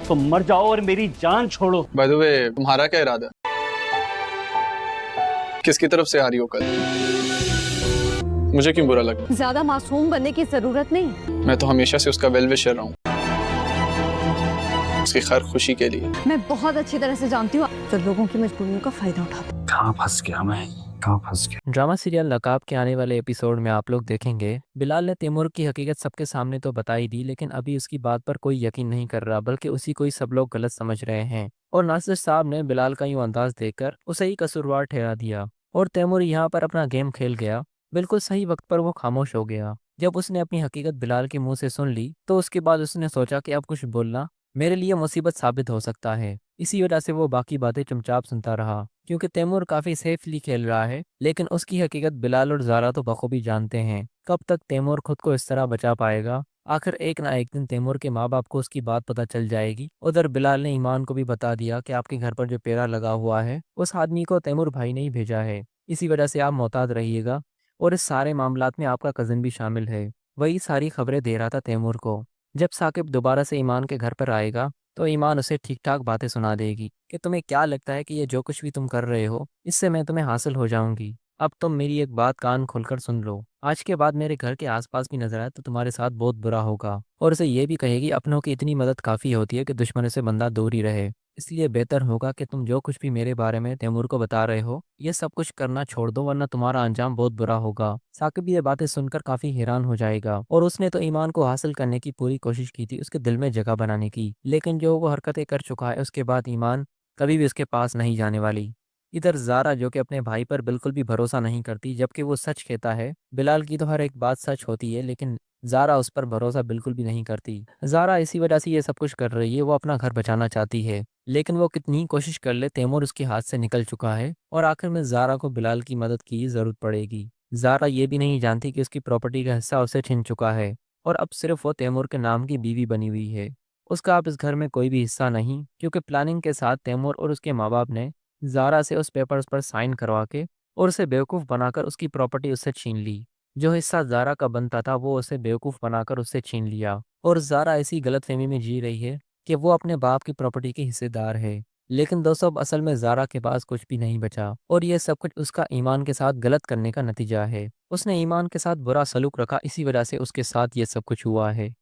तो मर जाओ और मेरी जान छोड़ो। बाय द वे, तुम्हारा क्या इरादा? किसकी तरफ से आ रही हो कल? मुझे क्यों बुरा लगा? ज्यादा मासूम बनने की जरूरत नहीं। मैं तो हमेशा से उसका वेल विशर रहा हूँ, उसकी खैर खुशी के लिए। मैं बहुत अच्छी तरह से जानती हूँ जो लोगों की मजबूरियों का फायदा उठाता। कहाँ फंस गया मैं, कहाँ फंस गया। ड्रामा सीरियल नकाब के आने वाले एपिसोड में आप लोग देखेंगे बिलाल ने तैमूर की हकीकत सबके सामने तो बता ही दी, लेकिन अभी उसकी बात पर कोई यकीन नहीं कर रहा, बल्कि उसी को ही सब लोग गलत समझ रहे हैं। और नासिर साहब ने बिलाल का यूं अंदाज देखकर उसे ही कसूरवार ठहरा दिया और तैमूर यहाँ पर अपना गेम खेल गया। बिल्कुल सही वक्त पर वो खामोश हो गया। जब उसने अपनी हकीकत बिलाल के मुंह से सुन ली तो उसके बाद उसने सोचा कि अब कुछ बोलना मेरे लिए मुसीबत साबित हो सकता है। इसी वजह से वो बाकी बातें चुपचाप सुनता रहा, क्योंकि तैमूर काफी सेफली खेल रहा है, लेकिन उसकी हकीकत बिलाल और ज़ारा तो बखूबी जानते हैं। कब तक तैमूर खुद को इस तरह बचा पाएगा? आखिर एक ना एक दिन तैमूर के माँ बाप को उसकी बात पता चल जाएगी। उधर बिलाल ने ईमान को भी बता दिया कि आपके घर पर जो पेड़ा लगा हुआ है उस आदमी को तैमूर भाई ने ही भेजा है, इसी वजह से आप मोहतात रहिएगा। और इस सारे मामलात में आपका कज़न भी शामिल है। वही सारी खबरें दे रहा था तैमूर को। जब साकिब दोबारा से ईमान के घर पर आएगा तो ईमान उसे ठीक ठाक बातें सुना देगी कि तुम्हें क्या लगता है कि ये जो कुछ भी तुम कर रहे हो इससे मैं तुम्हें हासिल हो जाऊंगी। अब तुम मेरी एक बात कान खोलकर सुन लो, आज के बाद मेरे घर के आसपास भी नजर आए तो तुम्हारे साथ बहुत बुरा होगा। और उसे ये भी कहेगी अपनों की इतनी मदद काफ़ी होती है कि दुश्मनों से बंदा दूर ही रहे, इसलिए बेहतर होगा कि तुम जो कुछ भी मेरे बारे में तैमूर को बता रहे हो ये सब कुछ करना छोड़ दो, वरना तुम्हारा अंजाम बहुत बुरा होगा। साकिब ये बातें सुनकर काफी हैरान हो जाएगा। और उसने तो ईमान को हासिल करने की पूरी कोशिश की थी, उसके दिल में जगह बनाने की, लेकिन जो वो हरकतें कर चुका है उसके बाद ईमान कभी भी उसके पास नहीं जाने वाली। इधर ज़ारा जो कि अपने भाई पर बिल्कुल भी भरोसा नहीं करती, जबकि वो सच कहता है। बिलाल की तो हर एक बात सच होती है, लेकिन ज़ारा उस पर भरोसा बिल्कुल भी नहीं करती। ज़ारा इसी वजह से ये सब कुछ कर रही है, वो अपना घर बचाना चाहती है, लेकिन वो कितनी ही कोशिश कर ले तैमूर उसके हाथ से निकल चुका है और आखिर में ज़ारा को बिलाल की मदद की ज़रूरत पड़ेगी। ज़ारा ये भी नहीं जानती कि उसकी प्रॉपर्टी का हिस्सा उसे छिन चुका है और अब सिर्फ वो तैमूर के नाम की बीवी बनी हुई है। उसका अब इस घर में कोई भी हिस्सा नहीं, क्योंकि प्लानिंग के साथ तैमूर और उसके माँ बाप ने ज़ारा से उस पेपर्स पर साइन करवा के और उसे बेवकूफ़ बनाकर उसकी प्रॉपर्टी उससे छीन ली। जो हिस्सा ज़ारा का बनता था वो उसे बेवकूफ़ बनाकर उससे छीन लिया और ज़ारा ऐसी गलतफहमी में जी रही है कि वो अपने बाप की प्रॉपर्टी के हिस्सेदार है। लेकिन दोस्तों अब असल में ज़ारा के पास कुछ भी नहीं बचा और ये सब कुछ उसका ईमान के साथ गलत करने का नतीजा है। उसने ईमान के साथ बुरा सलूक रखा, इसी वजह से उसके साथ ये सब कुछ हुआ है।